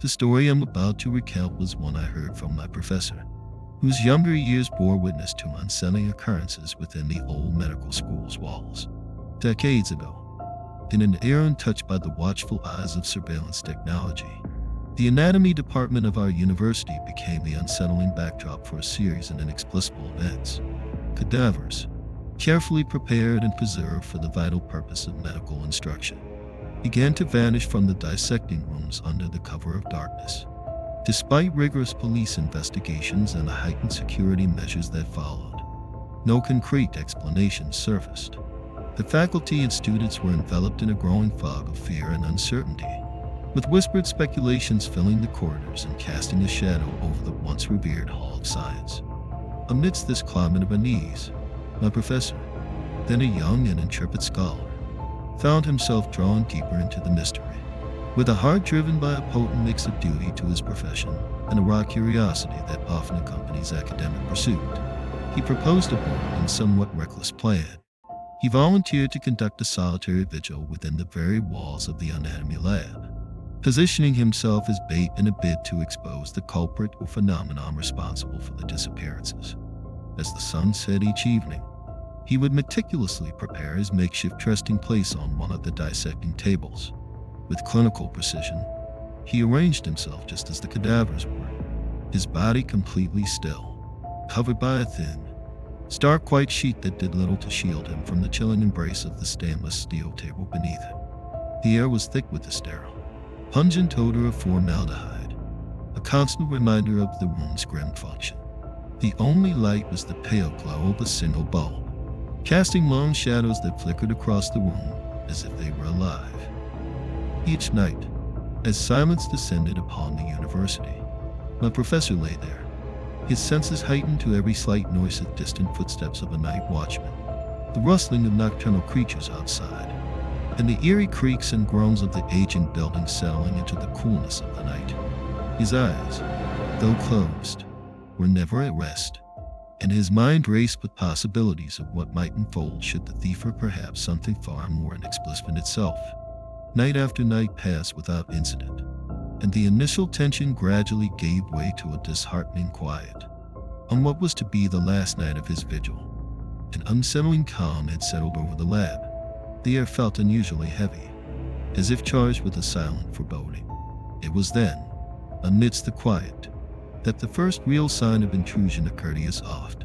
The story I'm about to recount was one I heard from my professor, whose younger years bore witness to unsettling occurrences within the old medical school's walls. Decades ago, in an era untouched by the watchful eyes of surveillance technology, the anatomy department of our university became the unsettling backdrop for a series of inexplicable events. Cadavers, carefully prepared and preserved for the vital purpose of medical instruction, began to vanish from the dissecting rooms under the cover of darkness. Despite rigorous police investigations and the heightened security measures that followed, no concrete explanation surfaced. The faculty and students were enveloped in a growing fog of fear and uncertainty, with whispered speculations filling the corridors and casting a shadow over the once revered Hall of Science. Amidst this climate of unease, my professor, then a young and intrepid scholar, found himself drawn deeper into the mystery. With a heart driven by a potent mix of duty to his profession and a raw curiosity that often accompanies academic pursuit, he proposed a bold and somewhat reckless plan. He volunteered to conduct a solitary vigil within the very walls of the anatomy lab, positioning himself as bait in a bid to expose the culprit or phenomenon responsible for the disappearances. As the sun set each evening, he would meticulously prepare his makeshift resting place on one of the dissecting tables. With clinical precision, he arranged himself just as the cadavers were, his body completely still, covered by a thin, stark white sheet that did little to shield him from the chilling embrace of the stainless steel table beneath him. The air was thick with the sterile, pungent odor of formaldehyde, a constant reminder of the room's grim function. The only light was the pale glow of a single bulb, casting long shadows that flickered across the room as if they were alive. Each night, as silence descended upon the university, my professor lay there, his senses heightened to every slight noise of distant footsteps of a night watchman, the rustling of nocturnal creatures outside, and the eerie creaks and groans of the ancient building settling into the coolness of the night. His eyes, though closed, were never at rest, and his mind raced with possibilities of what might unfold should the thief or perhaps something far more inexplicable itself. Night after night passed without incident, and the initial tension gradually gave way to a disheartening quiet. On what was to be the last night of his vigil, an unsettling calm had settled over the lab. The air felt unusually heavy, as if charged with a silent foreboding. It was then, amidst the quiet, that the first real sign of intrusion occurred. A soft,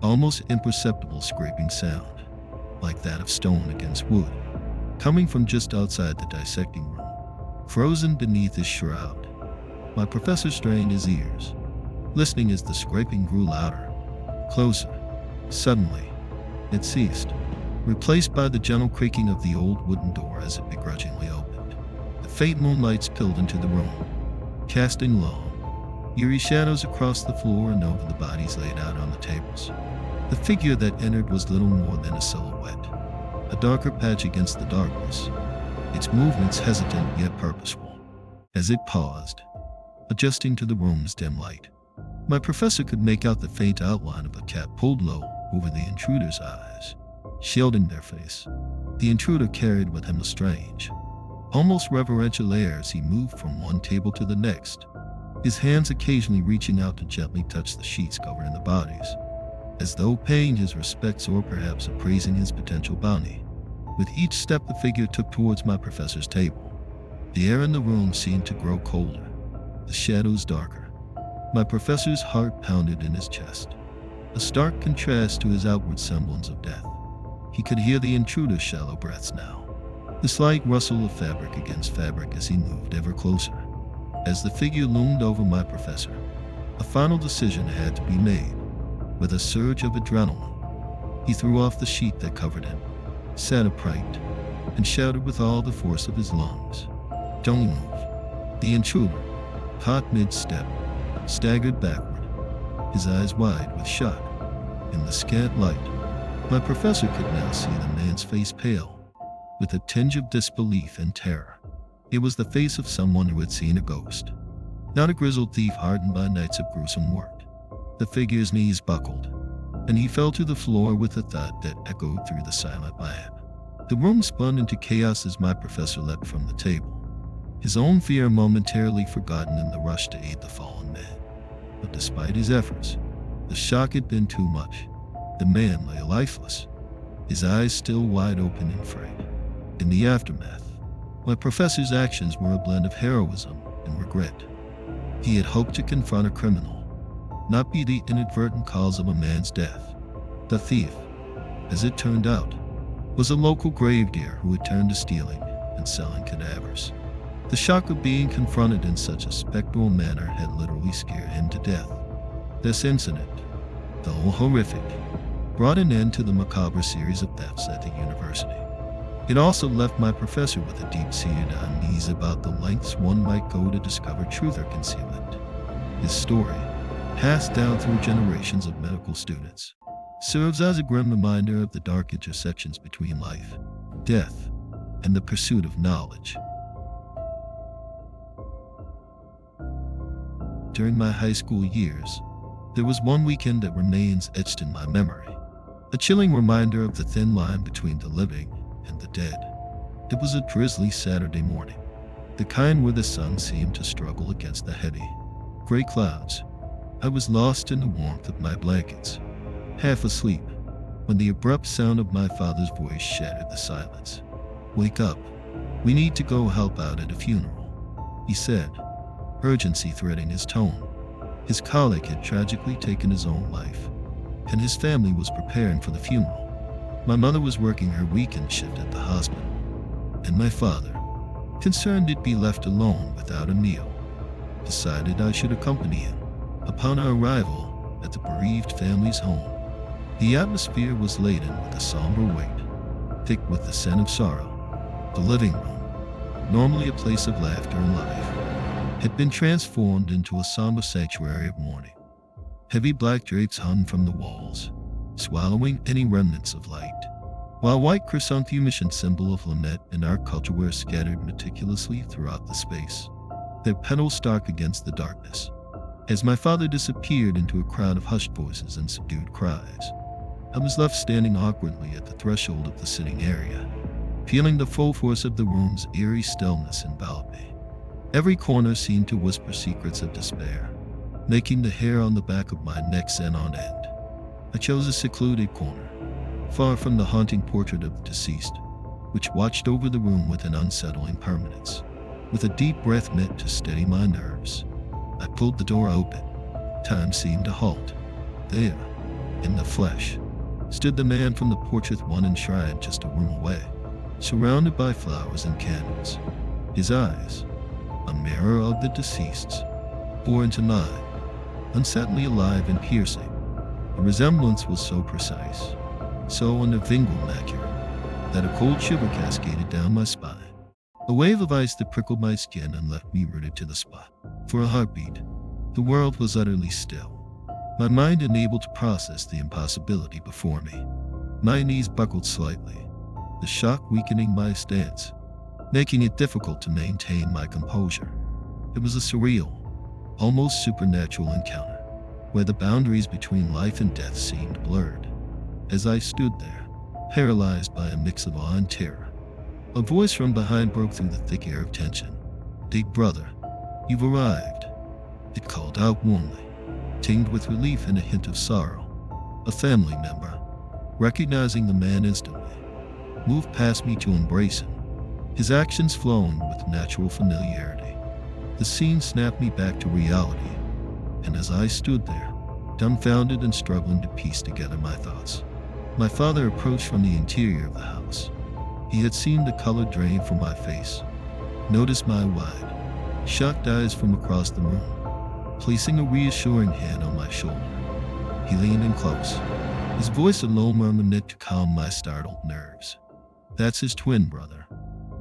almost imperceptible scraping sound, like that of stone against wood, coming from just outside the dissecting room. Frozen beneath his shroud, my professor strained his ears, listening as the scraping grew louder, closer. Suddenly, it ceased, replaced by the gentle creaking of the old wooden door as it begrudgingly opened. The faint moonlight spilled into the room, casting long, eerie shadows across the floor and over the bodies laid out on the tables. The figure that entered was little more than a silhouette, a darker patch against the darkness, its movements hesitant yet purposeful. As it paused, adjusting to the room's dim light, my professor could make out the faint outline of a cap pulled low over the intruder's eyes, shielding their face. The intruder carried with him a strange, almost reverential air as he moved from one table to the next, his hands occasionally reaching out to gently touch the sheets covering the bodies, as though paying his respects or perhaps appraising his potential bounty. With each step the figure took towards my professor's table, the air in the room seemed to grow colder, the shadows darker. My professor's heart pounded in his chest, a stark contrast to his outward semblance of death. He could hear the intruder's shallow breaths now, the slight rustle of fabric against fabric as he moved ever closer. As the figure loomed over my professor, a final decision had to be made. With a surge of adrenaline, he threw off the sheet that covered him, sat upright, and shouted with all the force of his lungs, "Don't move." The intruder, caught mid-step, staggered backward, his eyes wide with shock. In the scant light, my professor could now see the man's face pale, with a tinge of disbelief and terror. It was the face of someone who had seen a ghost, not a grizzled thief hardened by nights of gruesome work. The figure's knees buckled, and he fell to the floor with a thud that echoed through the silent lab. The room spun into chaos as my professor leapt from the table, his own fear momentarily forgotten in the rush to aid the fallen man. But despite his efforts, the shock had been too much. The man lay lifeless, his eyes still wide open in fright. In the aftermath, my professor's actions were a blend of heroism and regret. He had hoped to confront a criminal, not be the inadvertent cause of a man's death. The thief, as it turned out, was a local gravedigger who had turned to stealing and selling cadavers. The shock of being confronted in such a spectral manner had literally scared him to death. This incident, though horrific, brought an end to the macabre series of thefts at the university. It also left my professor with a deep-seated unease about the lengths one might go to discover truth or concealment. His story, passed down through generations of medical students, serves as a grim reminder of the dark intersections between life, death, and the pursuit of knowledge. During my high school years, there was one weekend that remains etched in my memory, a chilling reminder of the thin line between the living and the dead. It was a drizzly Saturday morning, the kind where the sun seemed to struggle against the heavy, gray clouds. I was lost in the warmth of my blankets, half asleep, when the abrupt sound of my father's voice shattered the silence. "Wake up. We need to go help out at a funeral," he said, urgency threading his tone. His colleague had tragically taken his own life, and his family was preparing for the funeral. My mother was working her weekend shift at the hospital, and my father, concerned he'd be left alone without a meal, decided I should accompany him. Upon our arrival at the bereaved family's home, the atmosphere was laden with a somber weight, thick with the scent of sorrow. The living room, normally a place of laughter and life, had been transformed into a somber sanctuary of mourning. Heavy black drapes hung from the walls, swallowing any remnants of light, while white chrysanthemum, symbol of lament and our culture, were scattered meticulously throughout the space, their petals stark against the darkness. As my father disappeared into a crowd of hushed voices and subdued cries, I was left standing awkwardly at the threshold of the sitting area, feeling the full force of the room's eerie stillness envelop me. Every corner seemed to whisper secrets of despair, making the hair on the back of my neck stand on end. I chose a secluded corner, far from the haunting portrait of the deceased, which watched over the room with an unsettling permanence. With a deep breath meant to steady my nerves, I pulled the door open. Time seemed to halt. There, in the flesh, stood the man from the portrait, one enshrined just a room away, surrounded by flowers and candles. His eyes, a mirror of the deceased's, bore into mine, unsettlingly alive and piercing. The resemblance was so precise, so unenviable accurate, that a cold shiver cascaded down my spine, a wave of ice that prickled my skin and left me rooted to the spot. For a heartbeat, the world was utterly still, my mind unable to process the impossibility before me. My knees buckled slightly, the shock weakening my stance, making it difficult to maintain my composure. It was a surreal, almost supernatural encounter, where the boundaries between life and death seemed blurred. As I stood there, paralyzed by a mix of awe and terror, a voice from behind broke through the thick air of tension. "Big brother, you've arrived," it called out warmly, tinged with relief and a hint of sorrow. A family member, recognizing the man instantly, moved past me to embrace him, his actions flowing with natural familiarity. The scene snapped me back to reality, and as I stood there, dumbfounded and struggling to piece together my thoughts, my father approached from the interior of the house. He had seen the color drain from my face, noticed my wide, shocked eyes from across the room, placing a reassuring hand on my shoulder. He leaned in close, his voice a low murmur meant to calm my startled nerves. "That's his twin brother,"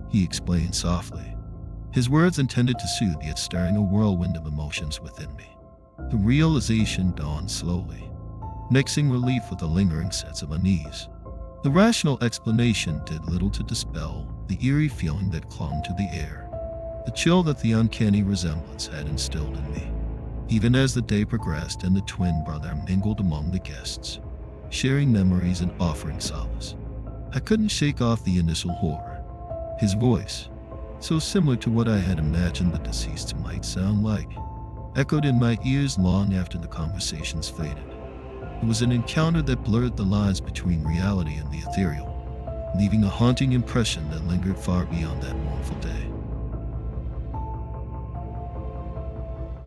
he explained softly, his words intended to soothe yet stirring a whirlwind of emotions within me. The realization dawned slowly, mixing relief with a lingering sense of unease. The rational explanation did little to dispel the eerie feeling that clung to the air, the chill that the uncanny resemblance had instilled in me. Even as the day progressed and the twin brother mingled among the guests, sharing memories and offering solace, I couldn't shake off the initial horror. His voice, so similar to what I had imagined the deceased might sound like, echoed in my ears long after the conversations faded. It was an encounter that blurred the lines between reality and the ethereal, leaving a haunting impression that lingered far beyond that mournful day.